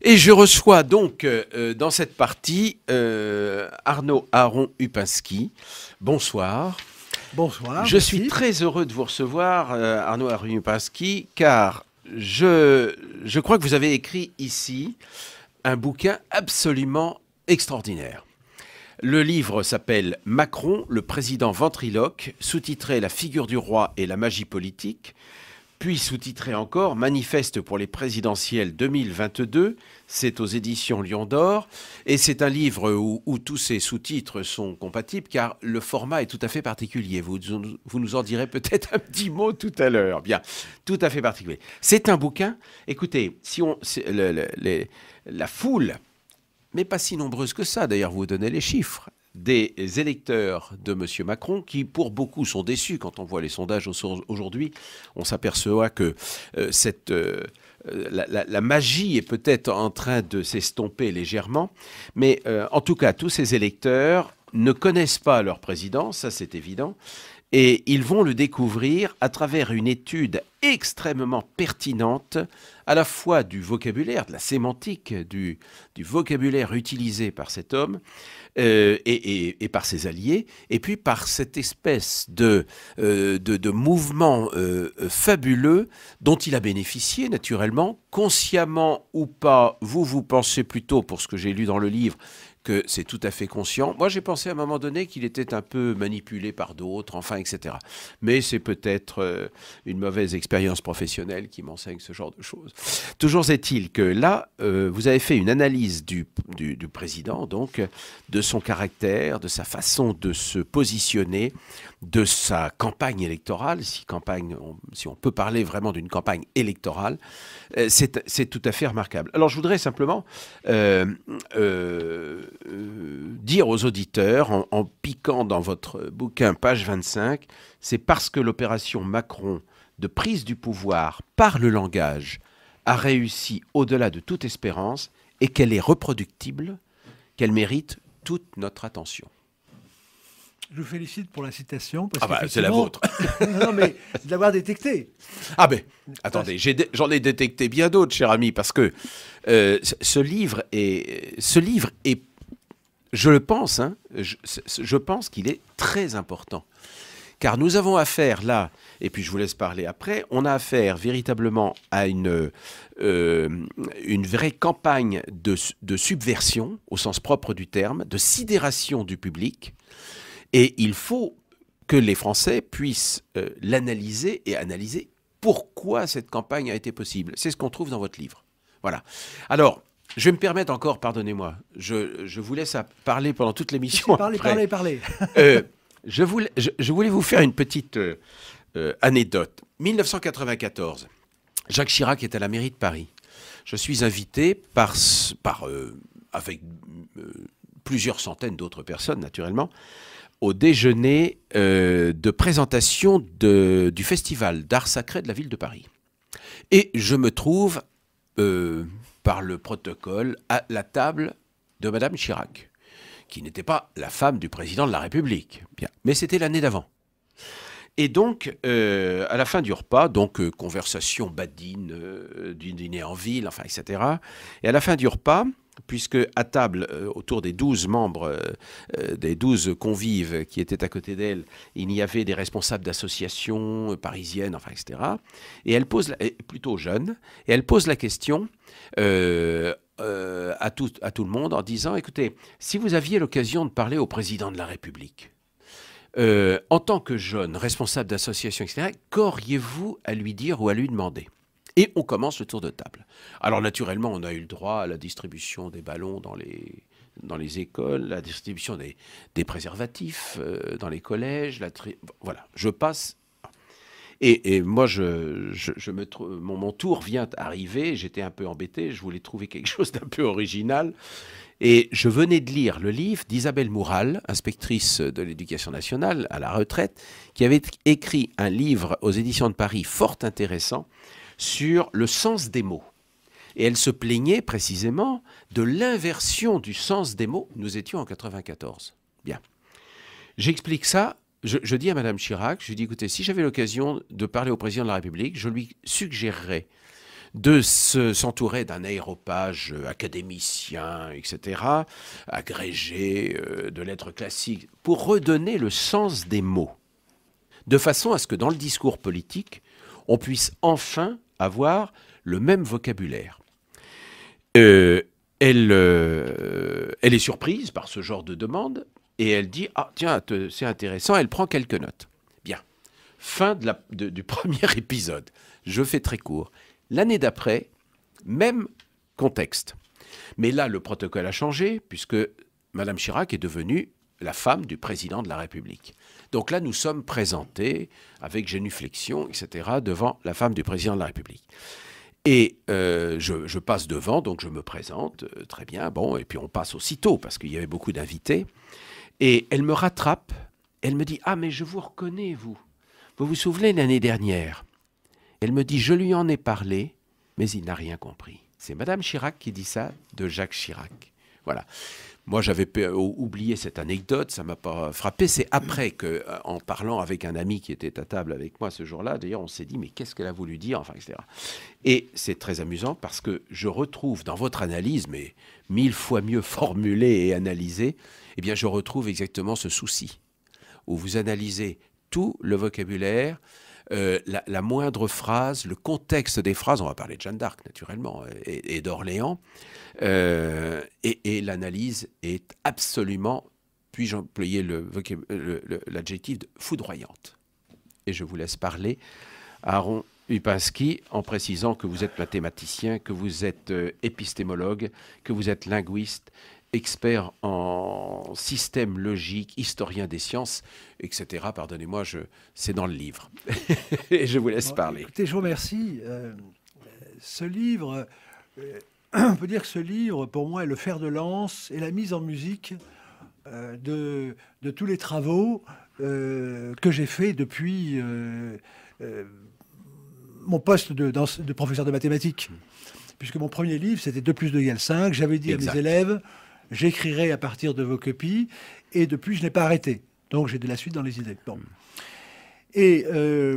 Et je reçois donc dans cette partie Arnaud Aron Upinski. Bonsoir. Bonsoir, Je suis merci. très heureux de vous recevoir, Arnaud Aron Upinski, car je crois que vous avez écrit ici un bouquin absolument extraordinaire. Le livre s'appelle Macron, le président ventriloque, sous-titré La figure du roi et la magie politique, puis sous-titré encore Manifeste pour les présidentielles 2022. C'est aux éditions Lion d'Or. Et c'est un livre où tous ces sous-titres sont compatibles, car le format est tout à fait particulier. Vous nous en direz peut-être un petit mot tout à l'heure. Bien, tout à fait particulier. C'est un bouquin. Écoutez, si on, la foule, mais pas si nombreuse que ça, d'ailleurs, vous donnez les chiffres, des électeurs de M. Macron, qui pour beaucoup sont déçus quand on voit les sondages aujourd'hui. On s'aperçoit que la magie est peut-être en train de s'estomper légèrement, mais en tout cas, tous ces électeurs ne connaissent pas leur président, ça c'est évident, et ils vont le découvrir à travers une étude extrêmement pertinente, à la fois du vocabulaire, de la sémantique, du vocabulaire utilisé par cet homme et par ses alliés, et puis par cette espèce de mouvement fabuleux dont il a bénéficié naturellement, consciemment ou pas. Vous pensez plutôt, pour ce que j'ai lu dans le livre, que c'est tout à fait conscient. Moi, j'ai pensé à un moment donné qu'il était un peu manipulé par d'autres, enfin, etc. Mais c'est peut-être une mauvaise expérience professionnelle qui m'enseigne ce genre de choses. Toujours est-il que là, vous avez fait une analyse du président, donc, de son caractère, de sa façon de se positionner, de sa campagne électorale, si on peut parler vraiment d'une campagne électorale. C'est tout à fait remarquable. Alors, je voudrais simplement dire aux auditeurs, en piquant dans votre bouquin, page 25, c'est parce que l'opération Macron de prise du pouvoir par le langage a réussi au-delà de toute espérance et qu'elle est reproductible, qu'elle mérite toute notre attention. Je vous félicite pour la citation. Parce Ah bah, c'est la vôtre. Non, mais de l'avoir détecté. Ah ben, attendez, j'en ai détecté bien d'autres, cher ami, parce que ce livre est, je le pense, hein, je pense qu'il est très important. Car nous avons affaire là, et puis je vous laisse parler après, on a affaire véritablement à une vraie campagne de subversion, au sens propre du terme, de sidération du public. Et il faut que les Français puissent l'analyser et analyser pourquoi cette campagne a été possible. C'est ce qu'on trouve dans votre livre. Voilà. Alors, je vais me permettre encore, pardonnez-moi, je vous laisse parler pendant toute l'émission. Parlez. Je voulais vous faire une petite anecdote. 1994, Jacques Chirac est à la mairie de Paris. Je suis invité avec plusieurs centaines d'autres personnes, naturellement, au déjeuner de présentation du festival d'art sacré de la ville de Paris. Et je me trouve, par le protocole, à la table de Madame Chirac, qui n'était pas la femme du président de la République. Bien. Mais c'était l'année d'avant. Et donc, à la fin du repas, donc conversation badine, du dîner en ville, enfin, etc. Et à la fin du repas, puisque à table, autour des 12 membres, des 12 convives qui étaient à côté d'elle, il y avait des responsables d'associations parisiennes, enfin, etc. Et elle pose, plutôt jeune, et elle pose la question à tout le monde en disant, écoutez, si vous aviez l'occasion de parler au président de la République, en tant que jeune, responsable d'association, etc., qu'auriez-vous à lui dire ou à lui demander ? Et on commence le tour de table. Alors naturellement, on a eu le droit à la distribution des ballons dans les écoles, la distribution des préservatifs dans les collèges. Voilà, je passe. Et moi, mon tour vient arriver, j'étais un peu embêté, je voulais trouver quelque chose d'un peu original. Et je venais de lire le livre d'Isabelle Moural, inspectrice de l'éducation nationale à la retraite, qui avait écrit un livre aux éditions de Paris fort intéressant sur le sens des mots. Et elle se plaignait précisément de l'inversion du sens des mots. Nous étions en 94. Bien. J'explique ça. Je dis à Madame Chirac, je lui dis, écoutez, si j'avais l'occasion de parler au président de la République, je lui suggérerais de s'entourer d'un aéropage académicien, etc., agrégé de lettres classiques, pour redonner le sens des mots, de façon à ce que dans le discours politique, on puisse enfin avoir le même vocabulaire. Elle est surprise par ce genre de demande et elle dit « Ah, tiens, c'est intéressant », elle prend quelques notes. Bien. Fin du premier épisode. Je fais très court. L'année d'après, même contexte. Mais là, le protocole a changé puisque Mme Chirac est devenue la femme du président de la République. Donc là, nous sommes présentés avec génuflexion, etc., devant la femme du président de la République. Et je passe devant, donc je me présente, très bien, bon, et puis on passe aussitôt, parce qu'il y avait beaucoup d'invités. Et elle me rattrape, elle me dit « Ah, mais je vous reconnais, vous. Vous vous souvenez l'année dernière ?» Elle me dit « Je lui en ai parlé, mais il n'a rien compris. » C'est Madame Chirac qui dit ça de Jacques Chirac. Voilà. Moi, j'avais oublié cette anecdote, ça ne m'a pas frappé. C'est après qu'en parlant avec un ami qui était à table avec moi ce jour-là, d'ailleurs, on s'est dit, mais qu'est-ce qu'elle a voulu dire, enfin, etc. Et c'est très amusant parce que je retrouve dans votre analyse, mais 1000 fois mieux formulée et analysée, eh bien, je retrouve exactement ce souci, où vous analysez tout le vocabulaire, la moindre phrase, le contexte des phrases, on va parler de Jeanne d'Arc naturellement, et d'Orléans, et l'analyse est absolument, puis-je employer l'adjectif de foudroyante. Et je vous laisse parler, Aaron Upinski, en précisant que vous êtes mathématicien, que vous êtes épistémologue, que vous êtes linguiste, expert en système logique, historien des sciences, etc. Pardonnez-moi, c'est dans le livre. Et je vous laisse parler. Écoutez, je vous remercie. Ce livre, on peut dire que ce livre, pour moi, est le fer de lance et la mise en musique de tous les travaux que j'ai faits depuis mon poste de professeur de mathématiques. Puisque mon premier livre, c'était 2 + 2 = 5. J'avais dit à mes élèves, j'écrirai à partir de vos copies, et depuis, je n'ai pas arrêté. Donc, j'ai de la suite dans les idées. Bon. Et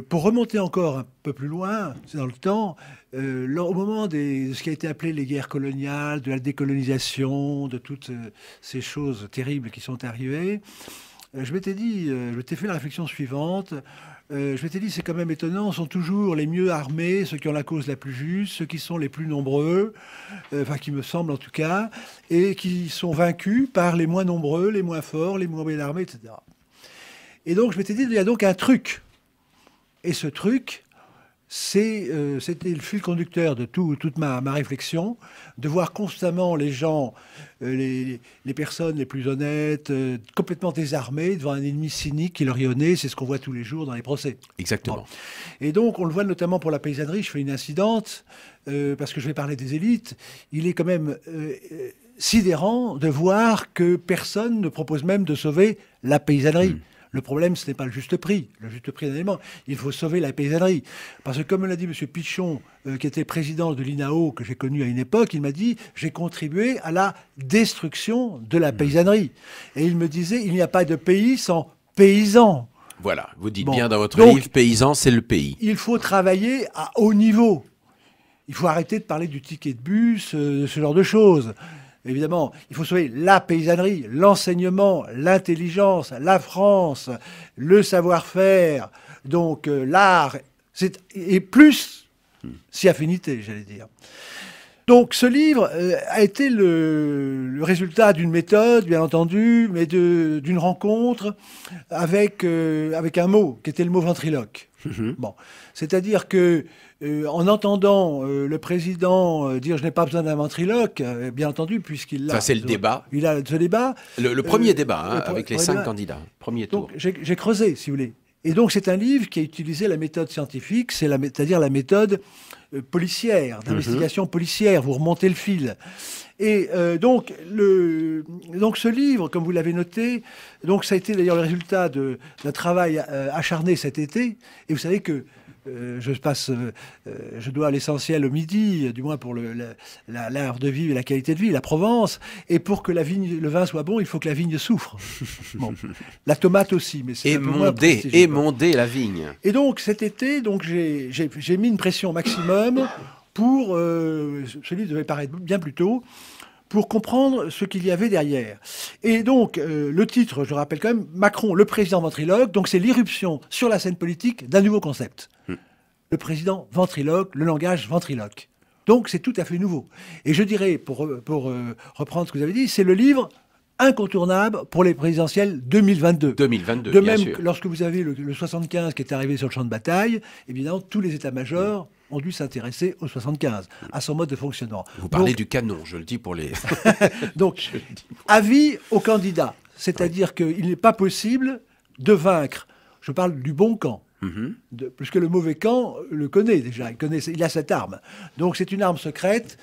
pour remonter encore un peu plus loin dans le temps, au moment de ce qui a été appelé les guerres coloniales, de la décolonisation, de toutes ces choses terribles qui sont arrivées, je m'étais dit, je m'étais fait la réflexion suivante. Je m'étais dit, c'est quand même étonnant, sont toujours les mieux armés, ceux qui ont la cause la plus juste, ceux qui sont les plus nombreux, enfin qui me semble en tout cas, et qui sont vaincus par les moins nombreux, les moins forts, les moins bien armés, etc. Et donc je m'étais dit, il y a donc un truc. Et ce truc, c'était le fil conducteur de toute ma réflexion, de voir constamment les gens, les personnes les plus honnêtes, complètement désarmées devant un ennemi cynique qui leur y honnait. C'est ce qu'on voit tous les jours dans les procès. Exactement. Bon. Et donc, on le voit notamment pour la paysannerie. Je fais une incidente, parce que je vais parler des élites. Il est quand même sidérant de voir que personne ne propose même de sauver la paysannerie. Le problème, ce n'est pas le juste prix. Le juste prix d'un élément. Il faut sauver la paysannerie. Parce que, comme l'a dit M. Pichon, qui était président de l'INAO, que j'ai connu à une époque, il m'a dit « J'ai contribué à la destruction de la paysannerie ». Et il me disait « Il n'y a pas de pays sans paysans ». Voilà, vous dites bien dans votre livre, paysan, c'est le pays. Il faut travailler à haut niveau. Il faut arrêter de parler du ticket de bus, ce genre de choses. Évidemment, il faut sauver la paysannerie, l'enseignement, l'intelligence, la France, le savoir-faire, donc l'art, et plus si affinité, j'allais dire. Donc ce livre a été le résultat d'une méthode, bien entendu, mais d'une rencontre avec un mot, qui était le mot ventriloque. Bon, c'est-à-dire que en entendant le président dire « je n'ai pas besoin d'un ventriloque », bien entendu, puisqu'il a... Ça, c'est le débat. Il a ce débat. Le premier débat, avec les 5 candidats. Premier tour. Donc, j'ai creusé, si vous voulez. Et donc, c'est un livre qui a utilisé la méthode scientifique, c'est-à-dire la méthode policière, d'investigation policière. Vous remontez le fil. Et donc ce livre, comme vous l'avez noté, donc ça a été d'ailleurs le résultat d'un travail acharné cet été. Et vous savez que je dois l'essentiel au Midi, du moins pour l'art de vivre et la qualité de vie, la Provence. Et pour que le vin soit bon, il faut que la vigne souffre. Bon. La tomate aussi, mais c'est émonder la vigne. Et donc cet été, donc j'ai mis une pression maximum ce livre devait paraître bien plus tôt, pour comprendre ce qu'il y avait derrière. Et donc, le titre, je rappelle quand même, Macron, le président ventriloque, donc c'est l'irruption sur la scène politique d'un nouveau concept. Le président ventriloque, le langage ventriloque. Donc, c'est tout à fait nouveau. Et je dirais, pour reprendre ce que vous avez dit, c'est le livre incontournable pour les présidentielles 2022. 2022, de bien même, sûr. lorsque vous avez le 75 qui est arrivé sur le champ de bataille, évidemment, tous les états-majors ont dû s'intéresser au 75, à son mode de fonctionnement. Vous parlez du canon, je le dis pour les... Donc, avis aux candidats. C'est-à-dire qu'il n'est pas possible de vaincre, je parle du bon camp, puisque le mauvais camp le connaît déjà, il a cette arme. Donc c'est une arme secrète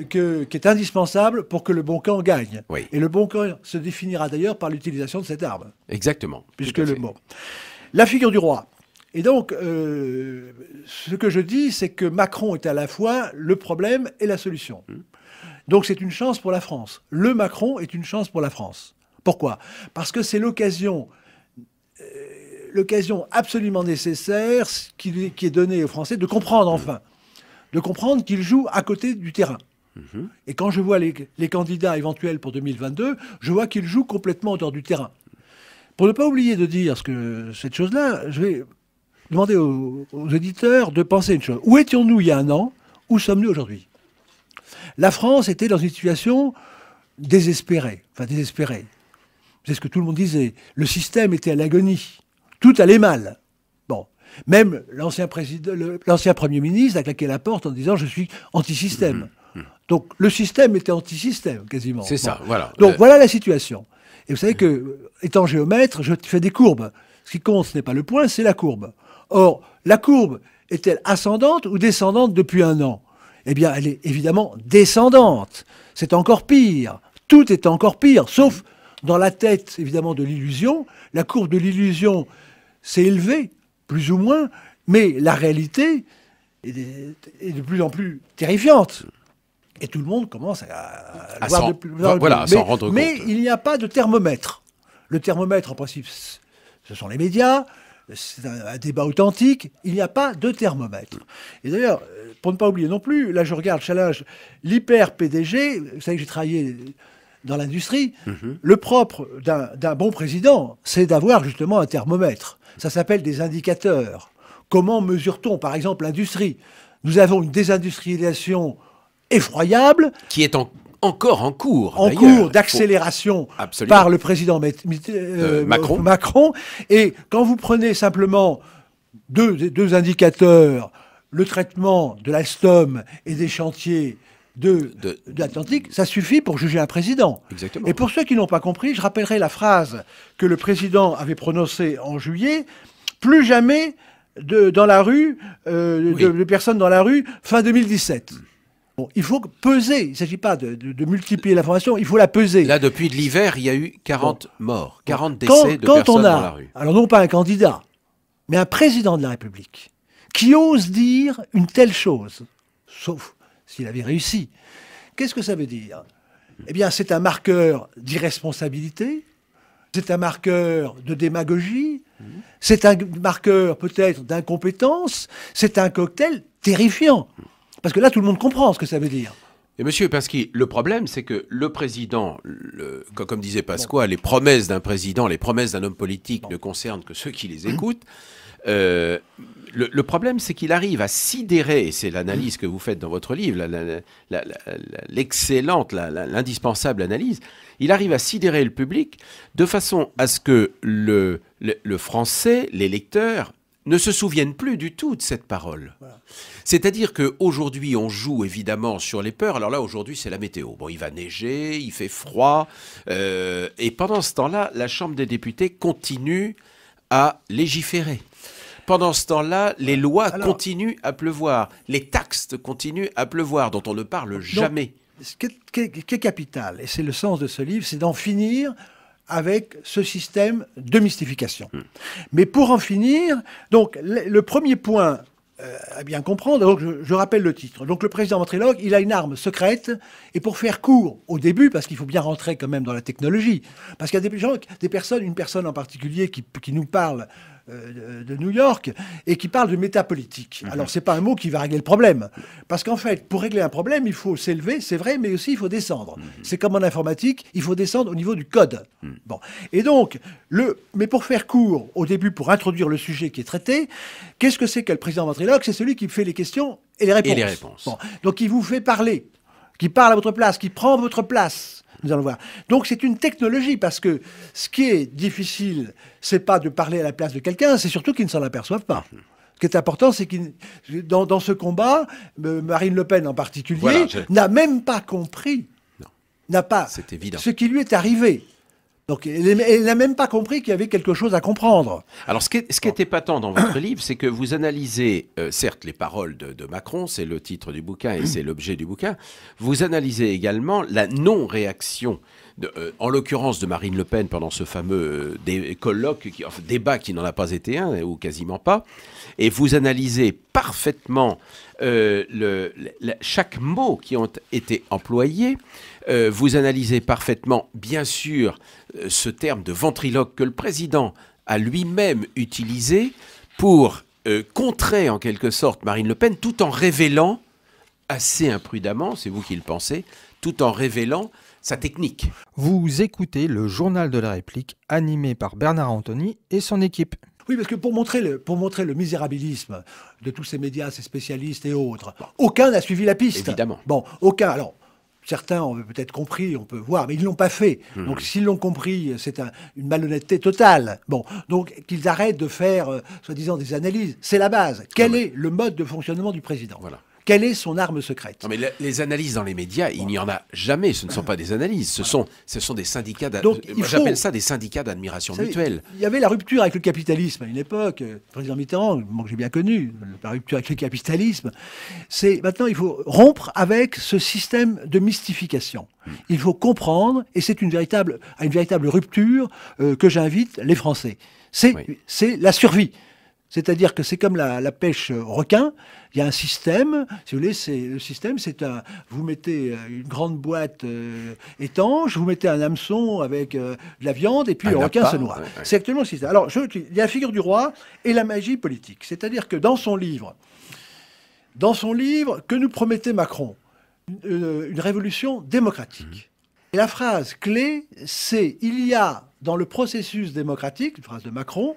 qui est indispensable pour que le bon camp gagne. Oui. Et le bon camp se définira d'ailleurs par l'utilisation de cette arme. Exactement. Puisque la figure du roi. Et donc, ce que je dis, c'est que Macron est à la fois le problème et la solution. Donc c'est une chance pour la France. Le Macron est une chance pour la France. Pourquoi? Parce que c'est l'occasion absolument nécessaire qui est donnée aux Français de comprendre enfin, de comprendre qu'ils jouent à côté du terrain. Et quand je vois les candidats éventuels pour 2022, je vois qu'ils jouent complètement en dehors du terrain. Pour ne pas oublier de dire cette chose-là, je vais demander aux auditeurs de penser une chose. Où étions-nous il y a un an? Où sommes-nous aujourd'hui? La France était dans une situation désespérée. Enfin, désespérée. C'est ce que tout le monde disait. Le système était à l'agonie. Tout allait mal. Bon. Même l'ancien Premier ministre a claqué la porte en disant « je suis anti-système ». Donc le système était anti-système, quasiment. C'est ça, voilà. Donc voilà la situation. Et vous savez que, étant géomètre, je fais des courbes. Ce qui compte, ce n'est pas le point, c'est la courbe. Or, la courbe est-elle ascendante ou descendante depuis un an? Eh bien, elle est évidemment descendante. C'est encore pire. Tout est encore pire, sauf dans la tête, évidemment, de l'illusion. La courbe de l'illusion s'est élevée, plus ou moins, mais la réalité est de plus en plus terrifiante. Et tout le monde commence à voir s'en rendre compte. Mais il n'y a pas de thermomètre. Le thermomètre, en principe, ce sont les médias, c'est un débat authentique, il n'y a pas de thermomètre. Et d'ailleurs, pour ne pas oublier non plus, là je regarde Challenge, l'hyper-PDG, vous savez que j'ai travaillé dans l'industrie, le propre d'un bon président, c'est d'avoir justement un thermomètre. Ça s'appelle des indicateurs. Comment mesure-t-on, par exemple, l'industrie? Nous avons une désindustrialisation effroyable. Qui est encore en cours. En cours d'accélération par le président Macron. Et quand vous prenez simplement deux indicateurs, le traitement de l'Alstom et des chantiers de l'Atlantique, ça suffit pour juger un président. Exactement. Et pour ceux qui n'ont pas compris, je rappellerai la phrase que le président avait prononcée en juillet, « Plus jamais dans la rue, de personnes dans la rue, fin 2017 ». Bon, il faut peser, il ne s'agit pas de multiplier l'information, il faut la peser. Là, depuis l'hiver, il y a eu 40 morts, 40 décès de personnes dans la rue. Alors non pas un candidat, mais un président de la République, qui ose dire une telle chose, sauf s'il avait réussi. Qu'est-ce que ça veut dire? Eh bien, c'est un marqueur d'irresponsabilité, c'est un marqueur de démagogie, c'est un marqueur peut-être d'incompétence, c'est un cocktail terrifiant. Parce que là, tout le monde comprend ce que ça veut dire. Et monsieur Pasqui, le problème, c'est que le président, comme disait Pasqua, les promesses d'un président, les promesses d'un homme politique ne concernent que ceux qui les écoutent. Le problème, c'est qu'il arrive à sidérer, et c'est l'analyse que vous faites dans votre livre, l'excellente, l'indispensable analyse, il arrive à sidérer le public de façon à ce que le Français, les lecteurs, ne se souviennent plus du tout de cette parole. Voilà. C'est-à-dire qu'aujourd'hui, on joue évidemment sur les peurs. Alors là, aujourd'hui, c'est la météo. Bon, il va neiger, il fait froid. Et pendant ce temps-là, la Chambre des députés continue à légiférer. Pendant ce temps-là, les lois continuent à pleuvoir. Les taxes continuent à pleuvoir, dont on ne parle jamais. Ce qui est capital, et c'est le sens de ce livre, c'est d'en finir avec ce système de mystification. Mais pour en finir, donc le premier point à bien comprendre, donc je rappelle le titre. Donc le président ventriloque, il a une arme secrète, et pour faire court au début, parce qu'il faut bien rentrer quand même dans la technologie, parce qu'il y a des gens, une personne en particulier qui nous parle de New York, et qui parle de métapolitique. Alors, c'est pas un mot qui va régler le problème. Parce qu'en fait, pour régler un problème, il faut s'élever, c'est vrai, mais aussi il faut descendre. C'est comme en informatique, il faut descendre au niveau du code. Bon. Et donc, mais pour faire court, au début, pour introduire le sujet qui est traité, qu'est-ce que c'est que le président ventriloque? C'est celui qui fait les questions et les réponses. Et les réponses. Bon. Donc, il vous fait parler, qui parle à votre place, qui prend votre place. Nous allons voir. Donc c'est une technologie, parce que ce qui est difficile, c'est pas de parler à la place de quelqu'un, c'est surtout qu'ils ne s'en aperçoivent pas. Ce qui est important, c'est que dans ce combat, Marine Le Pen en particulier, n'a même pas compris, n'a pas ce qui lui est arrivé. Donc, elle n'a même pas compris qu'il y avait quelque chose à comprendre. Alors, ce qui est épatant dans votre livre, c'est que vous analysez, certes, les paroles de Macron, c'est le titre du bouquin et c'est l'objet du bouquin. Vous analysez également la non-réaction, en l'occurrence de Marine Le Pen, pendant ce fameux débat qui n'en a pas été un, ou quasiment pas. Et vous analysez parfaitement chaque mot qui ont été employés. Vous analysez parfaitement, bien sûr, ce terme de ventriloque que le président a lui-même utilisé pour contrer en quelque sorte Marine Le Pen, tout en révélant, assez imprudemment, c'est vous qui le pensez, tout en révélant sa technique. Vous écoutez le journal de la réplique animé par Bernard Anthony et son équipe. Oui, parce que pour montrer le misérabilisme de tous ces médias, ces spécialistes et autres, aucun n'a suivi la piste. Évidemment. Bon, aucun. Alors, certains ont peut-être compris, on peut voir, mais ils ne l'ont pas fait. Donc, s'ils l'ont compris, c'est une malhonnêteté totale. Bon, donc, qu'ils arrêtent de faire, soi-disant, des analyses. C'est la base. Quel est le mode de fonctionnement du président? Voilà. Quelle est son arme secrète? Non, mais les analyses dans les médias, il n'y en a jamais. Ce ne sont pas des analyses. Ce sont des syndicats. J'appelle ça des syndicats d'admiration mutuelle. Il y avait la rupture avec le capitalisme à une époque. Le président Mitterrand, que j'ai bien connu, la rupture avec le capitalisme. Maintenant, il faut rompre avec ce système de mystification. Il faut comprendre, et c'est une véritable rupture que j'invite les Français. C'est la survie. C'est-à-dire que c'est comme la pêche requin. Il y a un système, si vous voulez, le système, vous mettez une grande boîte étanche, vous mettez un hameçon avec de la viande, et puis le requin se noie. C'est actuellement le système. Alors, il y a la figure du roi et la magie politique. C'est-à-dire que dans son livre, que nous promettait Macron, une révolution démocratique. Et la phrase clé, c'est « Il y a dans le processus démocratique », une phrase de Macron,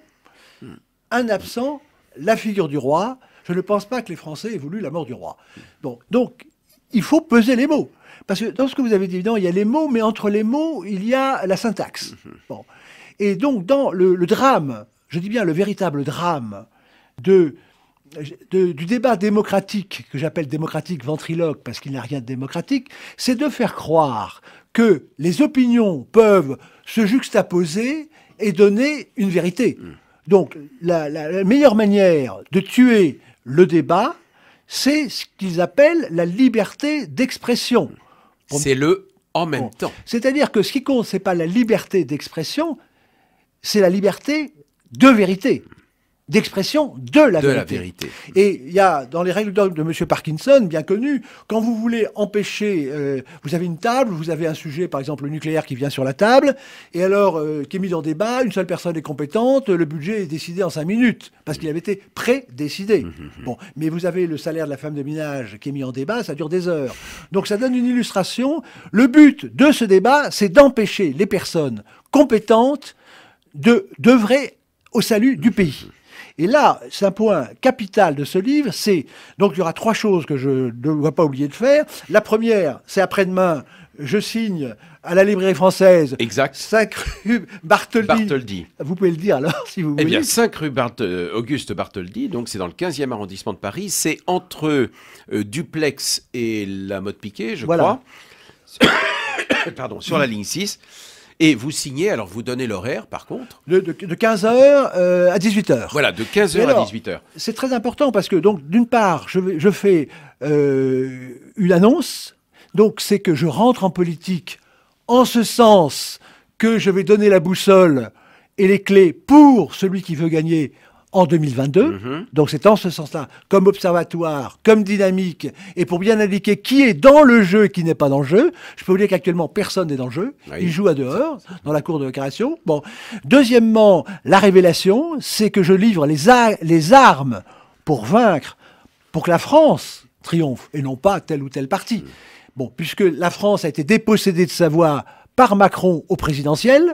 un absent, la figure du roi. Je ne pense pas que les Français aient voulu la mort du roi. Donc, il faut peser les mots. Parce que dans ce que vous avez dit, évidemment, il y a les mots, mais entre les mots, il y a la syntaxe. Bon. Et donc, dans le drame, je dis bien le véritable drame du débat démocratique, que j'appelle démocratique ventriloque, parce qu'il n'y a rien de démocratique, c'est de faire croire que les opinions peuvent se juxtaposer et donner une vérité. Donc, la meilleure manière de tuer le débat, c'est ce qu'ils appellent la liberté d'expression. C'est le « en même temps ». C'est-à-dire que ce qui compte, ce n'est pas la liberté d'expression, c'est la liberté de vérité. D'expression de la vérité. Et il y a, dans les règles d'ordre de M. Parkinson, bien connu, quand vous voulez empêcher, vous avez une table, vous avez un sujet, par exemple le nucléaire qui vient sur la table, et alors, qui est mis en débat, une seule personne est compétente, le budget est décidé en 5 minutes, parce qu'il avait été pré-décidé. Bon, mais vous avez le salaire de la femme de ménage qui est mis en débat, ça dure des heures. Donc ça donne une illustration. Le but de ce débat, c'est d'empêcher les personnes compétentes d'œuvrer au salut du pays. Et là, c'est un point capital de ce livre, donc il y aura 3 choses que je ne dois pas oublier de faire. La première, c'est après-demain, je signe à la librairie française, 5 rue Bartholdi. Vous pouvez le dire alors, si vous voulez. Eh bien, 5 rue Auguste Bartholdi, donc c'est dans le 15e arrondissement de Paris, c'est entre Duplex et la Motte-Piquet, je crois. Pardon, sur la ligne 6. Et vous signez, alors vous donnez l'horaire par contre de 15h à 18h. Voilà, de 15h à 18h. C'est très important parce que, donc, d'une part, je fais une annonce, donc c'est que je rentre en politique en ce sens que je vais donner la boussole et les clés pour celui qui veut gagner en 2022. Donc c'est en ce sens-là, comme observatoire, comme dynamique, et pour bien indiquer qui est dans le jeu et qui n'est pas dans le jeu. Je peux vous dire qu'actuellement, personne n'est dans le jeu. Oui. Il joue à dehors, dans la cour de récréation. Bon. Deuxièmement, la révélation, c'est que je livre les armes pour vaincre, pour que la France triomphe, et non pas tel ou tel parti. Bon, puisque la France a été dépossédée de sa voix par Macron au présidentiel,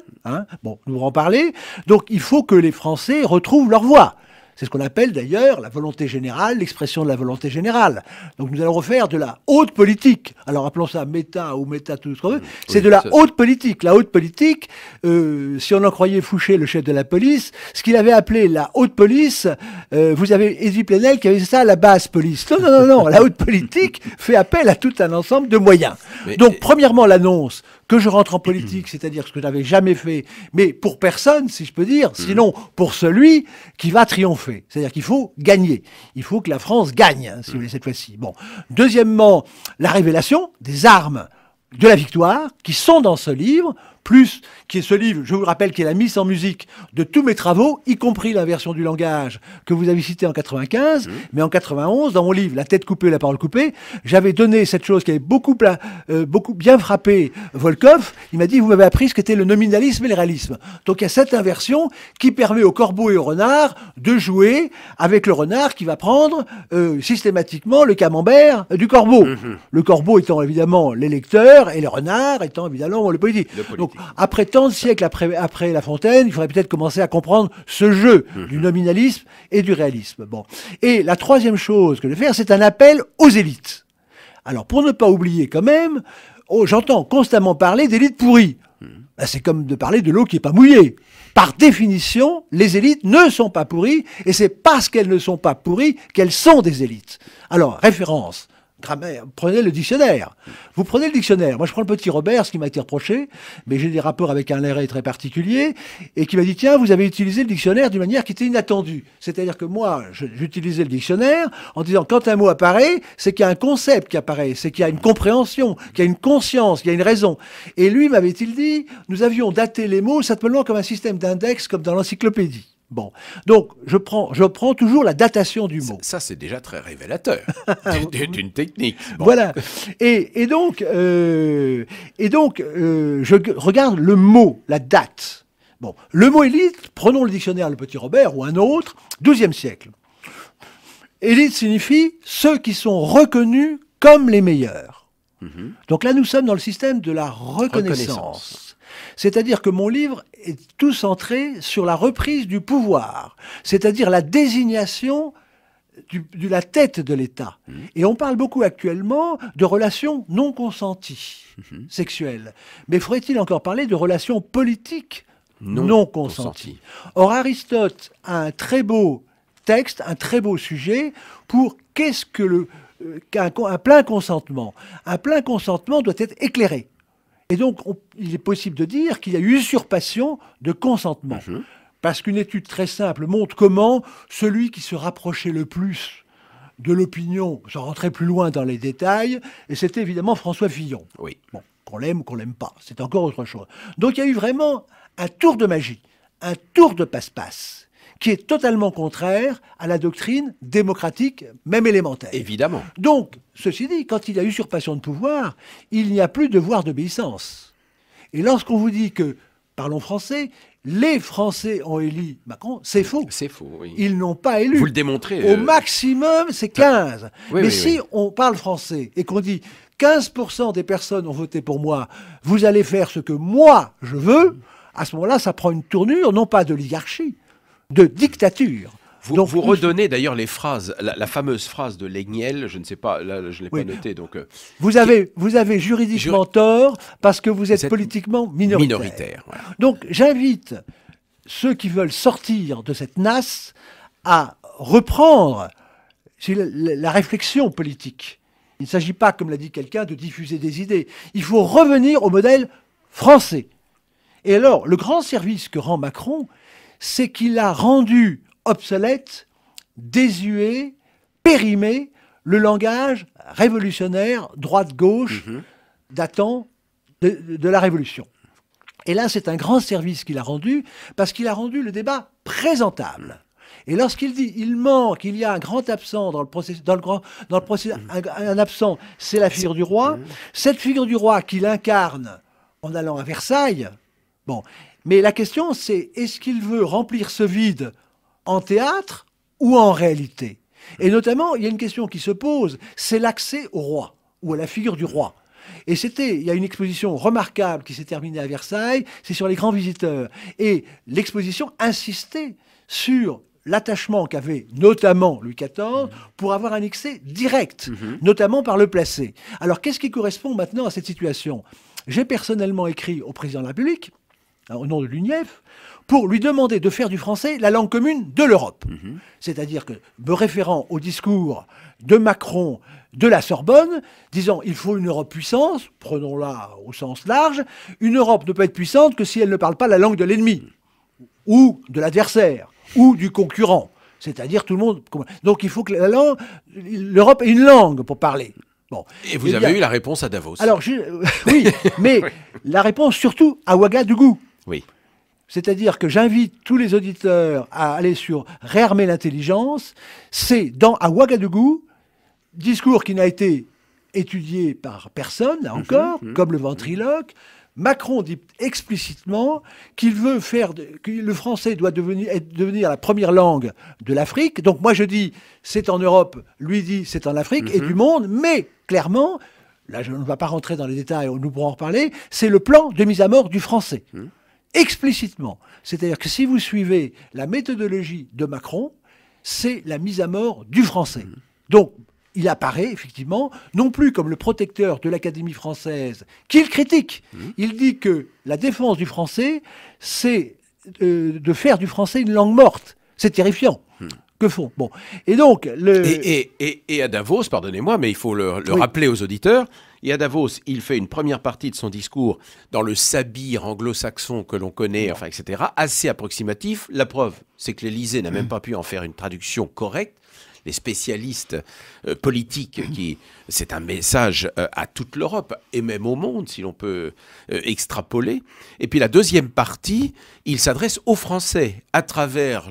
bon, nous allons en parler, donc il faut que les Français retrouvent leur voix. C'est ce qu'on appelle d'ailleurs la volonté générale, l'expression de la volonté générale. Donc nous allons refaire de la haute politique. Alors appelons ça méta ou méta, tout ce qu'on veut. C'est de la haute politique. La haute politique, si on en croyait Fouché, le chef de la police, ce qu'il avait appelé la haute police, vous avez Edwy Plenel qui avait dit ça, la basse police. Non, non, non, non. La haute politique fait appel à tout un ensemble de moyens. Donc premièrement, l'annonce que je rentre en politique, c'est-à-dire ce que je n'avais jamais fait, mais pour personne, si je peux dire, sinon pour celui qui va triompher. C'est-à-dire qu'il faut gagner. Il faut que la France gagne, si vous voulez, cette fois-ci. Bon. Deuxièmement, la révélation des armes de la victoire qui sont dans ce livre, plus qui est ce livre, je vous le rappelle, qui est la mise en musique de tous mes travaux, y compris la version du langage que vous avez citée en 95, mais en 91, dans mon livre La tête coupée, la parole coupée, j'avais donné cette chose qui avait beaucoup bien frappé Volkov. Il m'a dit, vous m'avez appris ce qu'était le nominalisme et le réalisme. Donc il y a cette inversion qui permet au corbeau et au renard de jouer avec le renard qui va prendre systématiquement le camembert du corbeau. Le corbeau étant évidemment l'électeur et le renard étant évidemment le politique. Donc, après tant de siècles après La Fontaine, il faudrait peut-être commencer à comprendre ce jeu du nominalisme et du réalisme. Bon. Et la troisième chose que je vais faire, c'est un appel aux élites. Alors, pour ne pas oublier quand même, j'entends constamment parler d'élites pourries. Ben, c'est comme de parler de l'eau qui n'est pas mouillée. Par définition, les élites ne sont pas pourries, et c'est parce qu'elles ne sont pas pourries qu'elles sont des élites. Alors, référence. Grammaire, prenez le dictionnaire. Vous prenez le dictionnaire. Moi, je prends le petit Robert, ce qui m'a été reproché, mais j'ai des rapports avec un Larrey très particulier, et qui m'a dit, tiens, vous avez utilisé le dictionnaire d'une manière qui était inattendue. C'est-à-dire que moi, j'utilisais le dictionnaire en disant, quand un mot apparaît, c'est qu'il y a un concept qui apparaît, c'est qu'il y a une compréhension, qu'il y a une conscience, qu'il y a une raison. Et lui, m'avait-il dit, nous avions daté les mots simplement comme un système d'index, comme dans l'encyclopédie. Bon, donc je prends toujours la datation du mot. Ça c'est déjà très révélateur d'une technique. Bon. Voilà. Et donc, je regarde le mot, la date. Bon, le mot élite, prenons le dictionnaire, le petit Robert ou un autre, 12e siècle. Élite signifie ceux qui sont reconnus comme les meilleurs. Donc là, nous sommes dans le système de la reconnaissance. C'est-à-dire que mon livre est tout centré sur la reprise du pouvoir, c'est-à-dire la désignation de la tête de l'État. Et on parle beaucoup actuellement de relations non consenties sexuelles. Mais faudrait-il encore parler de relations politiques non consenties? Or, Aristote a un très beau texte, un très beau sujet pour qu'est-ce que un plein consentement. Un plein consentement doit être éclairé. Et donc, il est possible de dire qu'il y a eu usurpation de consentement. Parce qu'une étude très simple montre comment celui qui se rapprochait le plus de l'opinion, sans rentrer plus loin dans les détails, et c'était évidemment François Fillon. Oui. Bon, qu'on l'aime ou qu'on l'aime pas, c'est encore autre chose. Donc il y a eu vraiment un tour de magie, un tour de passe-passe, qui est totalement contraire à la doctrine démocratique, même élémentaire. Évidemment. Donc, ceci dit, quand il y a usurpation de pouvoir, il n'y a plus de devoir d'obéissance. Et lorsqu'on vous dit que, parlons français, les Français ont élu Macron, c'est faux. C'est faux, oui. Ils n'ont pas élu. Vous le démontrez. Au maximum, c'est 15. Oui, mais oui, si on parle français et qu'on dit 15% des personnes ont voté pour moi, vous allez faire ce que moi je veux, à ce moment-là, ça prend une tournure, non pas d'oligarchie, de dictature. Vous redonnez d'ailleurs les phrases, la fameuse phrase de Legniel, je ne sais pas, là je ne l'ai pas notée. Donc, vous avez juridiquement tort parce que vous êtes politiquement minoritaire. Voilà. Donc j'invite ceux qui veulent sortir de cette nasse à reprendre la réflexion politique. Il ne s'agit pas, comme l'a dit quelqu'un, de diffuser des idées. Il faut revenir au modèle français. Et alors, le grand service que rend Macron, c'est qu'il a rendu obsolète, désuet, périmé le langage révolutionnaire, droite-gauche, datant de la Révolution. Et là, c'est un grand service qu'il a rendu, parce qu'il a rendu le débat présentable. Et lorsqu'il dit il manque, il y a un grand absent dans le processus, un absent, c'est la figure du roi. Cette figure du roi qu'il incarne en allant à Versailles. Bon, mais la question c'est est-ce qu'il veut remplir ce vide en théâtre ou en réalité? Et notamment, il y a une question qui se pose, c'est l'accès au roi ou à la figure du roi. Et il y a une exposition remarquable qui s'est terminée à Versailles, c'est sur les grands visiteurs. Et l'exposition insistait sur l'attachement qu'avait notamment Louis XIV pour avoir un accès direct, notamment par le placé. Alors, qu'est-ce qui correspond maintenant à cette situation? J'ai personnellement écrit au président de la République, au nom de l'UNIEF, pour lui demander de faire du français la langue commune de l'Europe. C'est-à-dire que, me référant au discours de Macron de la Sorbonne, disant il faut une Europe puissante, prenons-la au sens large, une Europe ne peut être puissante que si elle ne parle pas la langue de l'ennemi, ou de l'adversaire, ou du concurrent. C'est-à-dire tout le monde... Donc il faut que l'Europe ait une langue pour parler. Bon. Et vous avez eu la réponse à Davos. Alors, oui, mais la réponse surtout à Ouagadougou. Oui. C'est-à-dire que j'invite tous les auditeurs à aller sur Réarmer l'intelligence. C'est à Ouagadougou, discours qui n'a été étudié par personne, là encore, comme le ventriloque. Macron dit explicitement qu'il veut que le français doit devenir la première langue de l'Afrique. Donc moi je dis c'est en Europe, lui dit c'est en Afrique et du monde, mais clairement, là je ne vais pas rentrer dans les détails, nous pourrons en reparler, c'est le plan de mise à mort du français. Explicitement. C'est-à-dire que si vous suivez la méthodologie de Macron, c'est la mise à mort du français. Donc, il apparaît effectivement, non plus comme le protecteur de l'Académie française, qu'il critique. Il dit que la défense du français, c'est de faire du français une langue morte. C'est terrifiant. Que font? Bon. Et donc... Et à Davos, pardonnez-moi, mais il faut le rappeler aux auditeurs, et à Davos, il fait une première partie de son discours dans le sabir anglo-saxon que l'on connaît, enfin, etc., assez approximatif. La preuve, c'est que l'Élysée n'a même pas pu en faire une traduction correcte. Les spécialistes politiques, c'est un message à toute l'Europe et même au monde, si l'on peut extrapoler. Et puis la deuxième partie, il s'adresse aux Français à travers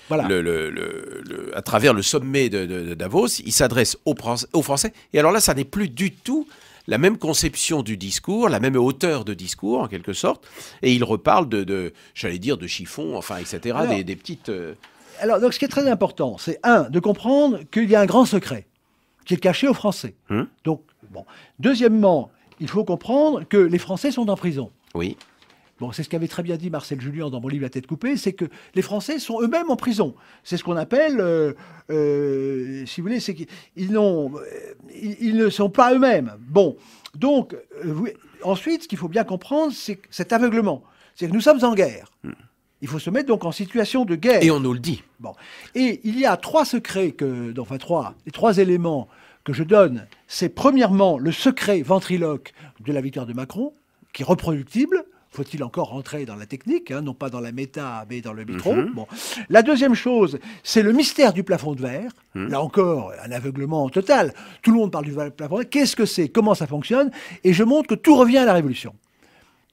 à travers le sommet de Davos. Il s'adresse aux Français. Et alors là, ça n'est plus du tout la même conception du discours, la même hauteur de discours en quelque sorte. Et il reparle j'allais dire, de chiffons, enfin, etc., alors, des petites... Alors, donc, ce qui est très important, c'est, de comprendre qu'il y a un grand secret qui est caché aux Français. Donc, bon. Deuxièmement, il faut comprendre que les Français sont en prison. Oui. Bon, c'est ce qu'avait très bien dit Marcel Julien dans mon livre La tête coupée, c'est que les Français sont eux-mêmes en prison. C'est ce qu'on appelle, si vous voulez, c'est qu'ils ne sont pas eux-mêmes. Bon, donc, ensuite, ce qu'il faut bien comprendre, c'est cet aveuglement. C'est que nous sommes en guerre. Il faut se mettre donc en situation de guerre. Et on nous le dit. Bon. Et il y a trois secrets, les trois éléments que je donne. C'est premièrement le secret ventriloque de la victoire de Macron, qui est reproductible. Faut-il encore rentrer dans la technique, non pas dans la méta, mais dans le micro. Bon. La deuxième chose, c'est le mystère du plafond de verre. Là encore, un aveuglement total. Tout le monde parle du plafond de verre. Qu'est-ce que c'est? Comment ça fonctionne? Et je montre que tout revient à la Révolution.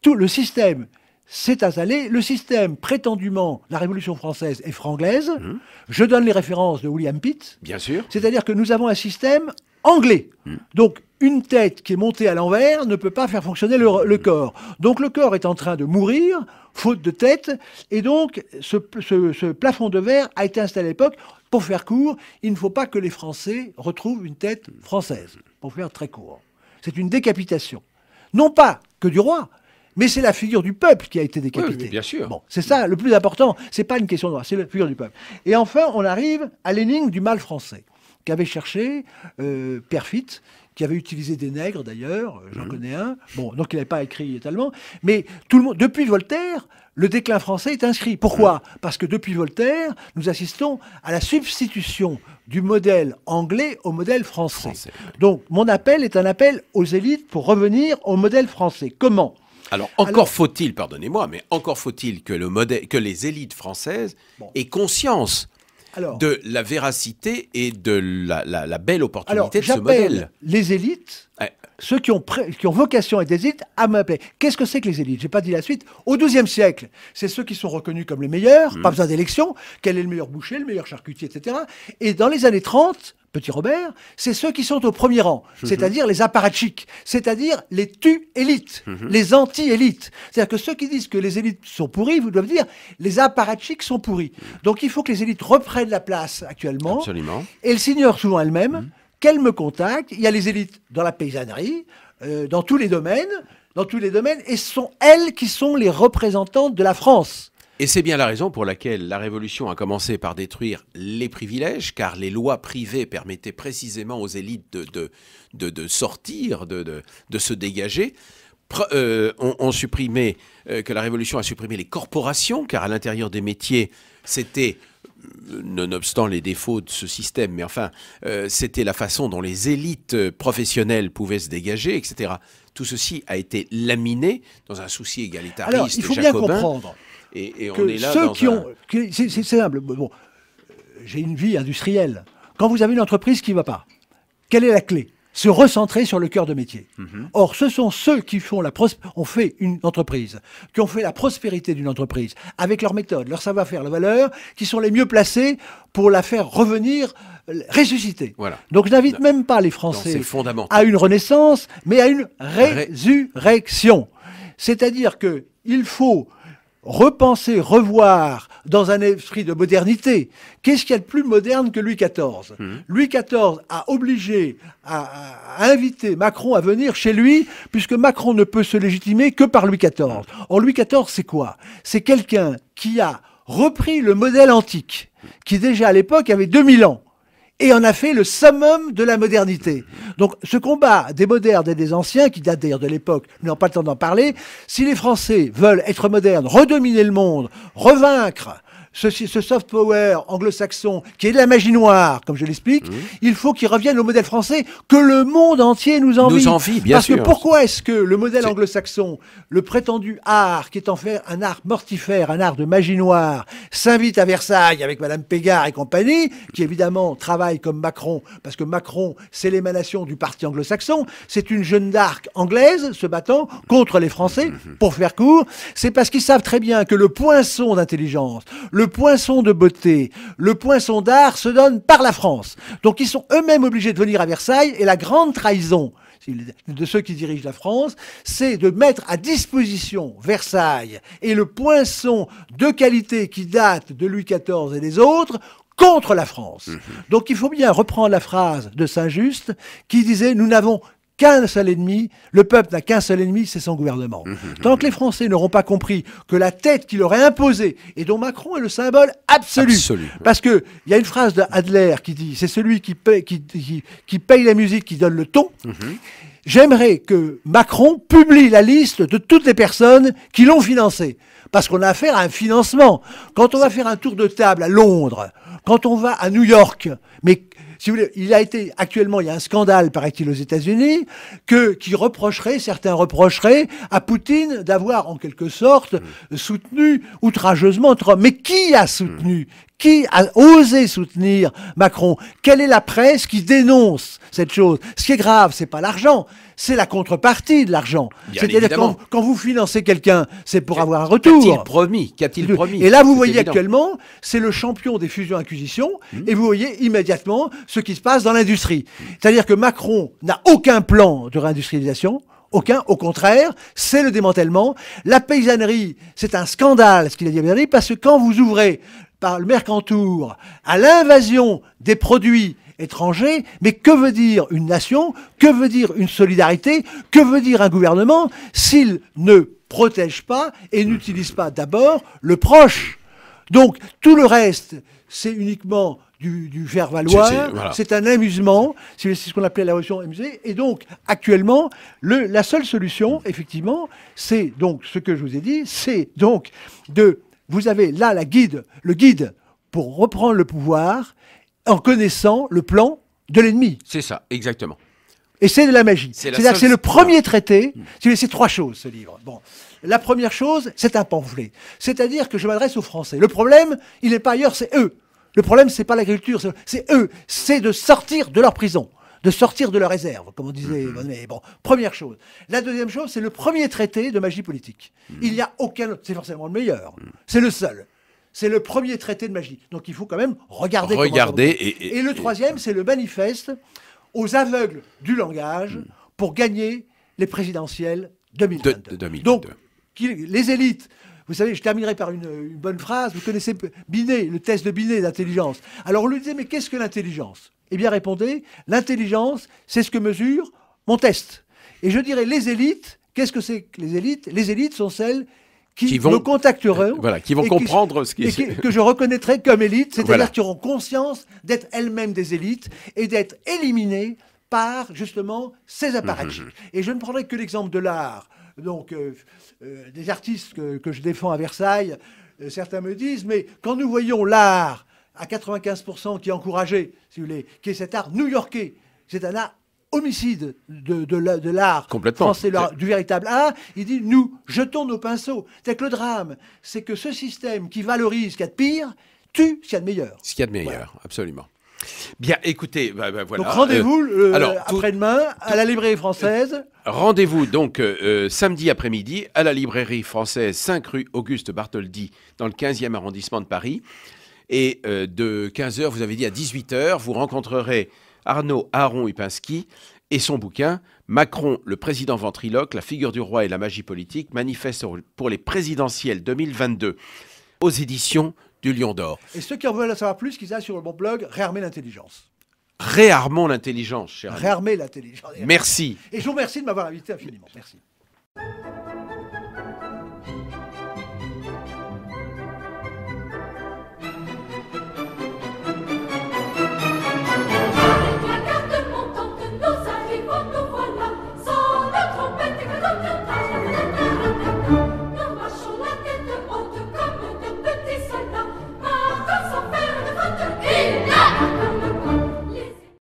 Tout le système s'est installé. Le système, prétendument, la Révolution française est franglaise. Je donne les références de William Pitt. Bien sûr. C'est-à-dire que nous avons un système anglais. Donc, une tête qui est montée à l'envers ne peut pas faire fonctionner le corps. Donc, le corps est en train de mourir, faute de tête. Et donc, ce plafond de verre a été installé à l'époque. Pour faire court, il ne faut pas que les Français retrouvent une tête française. Pour faire très court. C'est une décapitation. Non pas que du roi, mais c'est la figure du peuple qui a été décapitée. Oui, bien sûr. Bon, c'est ça le plus important. C'est pas une question de roi, c'est la figure du peuple. Et enfin, on arrive à l'énigme du mal français, qu'avait cherché Perfit, qui avait utilisé des nègres d'ailleurs, j'en connais un. Bon, donc il n'avait pas écrit tellement. Mais tout le monde, depuis Voltaire, le déclin français est inscrit. Pourquoi? Parce que depuis Voltaire, nous assistons à la substitution du modèle anglais au modèle français. Donc mon appel est un appel aux élites pour revenir au modèle français. Comment? Alors, encore faut-il, pardonnez-moi, mais encore faut-il que les élites françaises aient conscience de la véracité et de la belle opportunité de ce modèle. Les élites, ceux qui ont vocation à être des élites à m'appeler. Qu'est-ce que c'est que les élites? J'ai pas dit la suite. Au XIIe siècle, c'est ceux qui sont reconnus comme les meilleurs, pas besoin d'élection. Quel est le meilleur boucher, le meilleur charcutier, etc. Et dans les années 30, Petit Robert, c'est ceux qui sont au premier rang, c'est-à-dire les apparatchiks, c'est-à-dire les tu-élites, les anti-élites. C'est-à-dire que ceux qui disent que les élites sont pourries, vous doivent dire les apparatchiks sont pourris. Donc il faut que les élites reprennent la place actuellement. Absolument. Et elles s'ignorent souvent elles-mêmes, qu'elles me contactent. Il y a les élites dans la paysannerie, dans tous les domaines, et ce sont elles qui sont les représentantes de la France. Et c'est bien la raison pour laquelle la Révolution a commencé par détruire les privilèges, car les lois privées permettaient précisément aux élites de sortir, de se dégager. On supprimait, que la Révolution a supprimé les corporations, car à l'intérieur des métiers, c'était, nonobstant les défauts de ce système, mais enfin, c'était la façon dont les élites professionnelles pouvaient se dégager, etc. Tout ceci a été laminé dans un souci égalitariste. Alors, il faut jacobin. bien comprendre. Et que on est là ceux dans qui ont... C'est simple. Bon, j'ai une vie industrielle. Quand vous avez une entreprise qui ne va pas, quelle est la clé? Se recentrer sur le cœur de métier. Or, ce sont ceux qui ont fait une entreprise, qui ont fait la prospérité d'une entreprise, avec leur méthode, leur savoir-faire, leur valeur, qui sont les mieux placés pour la faire revenir, ressusciter. Voilà. Donc, je n'invite même pas les Français à une renaissance, mais à une résurrection. C'est-à-dire qu'il faut repenser, revoir dans un esprit de modernité. Qu'est-ce qu'il y a de plus moderne que Louis XIV? Louis XIV a obligé à inviter Macron à venir chez lui, puisque Macron ne peut se légitimer que par Louis XIV. Or, Louis XIV, c'est quoi? C'est quelqu'un qui a repris le modèle antique, qui déjà à l'époque avait 2000 ans, et en a fait le summum de la modernité. Donc ce combat des modernes et des anciens, qui date d'ailleurs de l'époque, nous n'avons pas le temps d'en parler, si les Français veulent être modernes, redominer le monde, revaincre ce soft power anglo-saxon, qui est de la magie noire, comme je l'explique, il faut qu'ils reviennent au modèle français que le monde entier nous envie. Nous envie, bien sûr. Parce que pourquoi est-ce que le modèle anglo-saxon, le prétendu art, qui est en fait un art mortifère, un art de magie noire, s'invite à Versailles avec Madame Pégard et compagnie, qui évidemment travaille comme Macron, parce que Macron, c'est l'émanation du parti anglo-saxon, c'est une Jeanne d'Arc anglaise se battant contre les Français, pour faire court, c'est parce qu'ils savent très bien que le poinçon d'intelligence, le poinçon de beauté, le poinçon d'art se donne par la France. Donc ils sont eux-mêmes obligés de venir à Versailles, et la grande trahison de ceux qui dirigent la France, c'est de mettre à disposition Versailles et le poinçon de qualité qui date de Louis XIV et des autres contre la France. Donc il faut bien reprendre la phrase de Saint-Just qui disait « Nous n'avons qu'un seul ennemi, le peuple n'a qu'un seul ennemi, c'est son gouvernement. » Tant que les Français n'auront pas compris que la tête qu'il leur est imposée, et dont Macron est le symbole absolu, parce qu'il y a une phrase d'Adler qui dit « C'est celui qui paye la musique qui donne le ton ». J'aimerais que Macron publie la liste de toutes les personnes qui l'ont financé, parce qu'on a affaire à un financement. Quand on va faire un tour de table à Londres, quand on va à New York, mais si vous voulez, actuellement, il y a un scandale, paraît-il, aux États-Unis, certains reprocheraient à Poutine d'avoir, en quelque sorte, soutenu outrageusement Trump. Mais qui a soutenu? Qui a osé soutenir Macron? Quelle est la presse qui dénonce cette chose? Ce qui est grave, c'est pas l'argent, c'est la contrepartie de l'argent. C'est-à-dire quand vous financez quelqu'un, c'est pour avoir un retour. Qu'a-t-il promis? Et là, vous voyez actuellement, c'est le champion des fusions-acquisitions, et vous voyez immédiatement ce qui se passe dans l'industrie. C'est-à-dire que Macron n'a aucun plan de réindustrialisation. Aucun, au contraire, c'est le démantèlement. La paysannerie, c'est un scandale, ce qu'il a dit à Berlin, parce que quand vous ouvrez par le Mercantour à l'invasion des produits étrangers, mais que veut dire une nation? Que veut dire une solidarité? Que veut dire un gouvernement s'il ne protège pas et n'utilise pas d'abord le proche? Donc, tout le reste, c'est uniquement du faire-valoir, voilà. C'est un amusement, c'est ce qu'on appelait la révolution amusée, et donc, actuellement, la seule solution, effectivement, c'est donc, ce que je vous ai dit, c'est donc vous avez là le guide pour reprendre le pouvoir en connaissant le plan de l'ennemi. C'est ça, exactement. Et c'est de la magie. C'est-à-dire que c'est le premier traité. C'est trois choses, ce livre. Bon. La première chose, c'est un pamphlet. C'est-à-dire que je m'adresse aux Français. Le problème, il n'est pas ailleurs, c'est eux. Le problème, c'est pas l'agriculture, c'est eux. C'est de sortir de leur prison. de sortir de leur réserve, comme on disait. Mais bon, première chose. La deuxième chose, c'est le premier traité de magie politique. Il n'y a aucun autre. C'est forcément le meilleur. C'est le seul. C'est le premier traité de magie. Donc il faut quand même regarder. Et le troisième, c'est le manifeste aux aveugles du langage pour gagner les présidentielles 2022. 2022. Donc, les élites, vous savez, je terminerai par une bonne phrase. Vous connaissez Binet, le test de Binet d'intelligence. Alors on lui disait, mais qu'est-ce que l'intelligence? Eh bien, répondez, l'intelligence, c'est ce que mesure mon test. Et je dirais, les élites, qu'est-ce que c'est que les élites? Les élites sont celles qui me contacteront, qui vont comprendre ce qui est... que je reconnaîtrai comme élite, c'est-à-dire qui auront conscience d'être elles-mêmes des élites et d'être éliminées par, justement, ces apparatchiks. Et je ne prendrai que l'exemple de l'art. Donc, des artistes que je défends à Versailles, certains me disent, mais quand nous voyons l'art à 95% qui est encouragé, si vous voulez, qui est cet art new-yorkais, c'est un art homicide de l'art français, du véritable art, il dit, nous jetons nos pinceaux. C'est que le drame, c'est que ce système qui valorise ce qu'il y a de pire, tue ce qu'il y a de meilleur. Ce qu'il y a de meilleur, voilà. Absolument. Bien, écoutez, voilà. Donc rendez-vous après-demain à la librairie française. Rendez-vous donc samedi après-midi à la librairie française 5 rue Auguste Bartholdi dans le 15e arrondissement de Paris. Et de 15h, vous avez dit à 18h, vous rencontrerez Arnaud Aron-Upinski et son bouquin « Macron, le président ventriloque, la figure du roi et la magie politique, manifeste pour les présidentielles 2022 » aux éditions du Lion d'Or. Et ceux qui en veulent en savoir plus, qu'ils aillent sur mon blog « Réarmer l'intelligence ». Réarmons l'intelligence, cher ami. Réarmer l'intelligence. Merci. Et je vous remercie de m'avoir invité infiniment. Merci.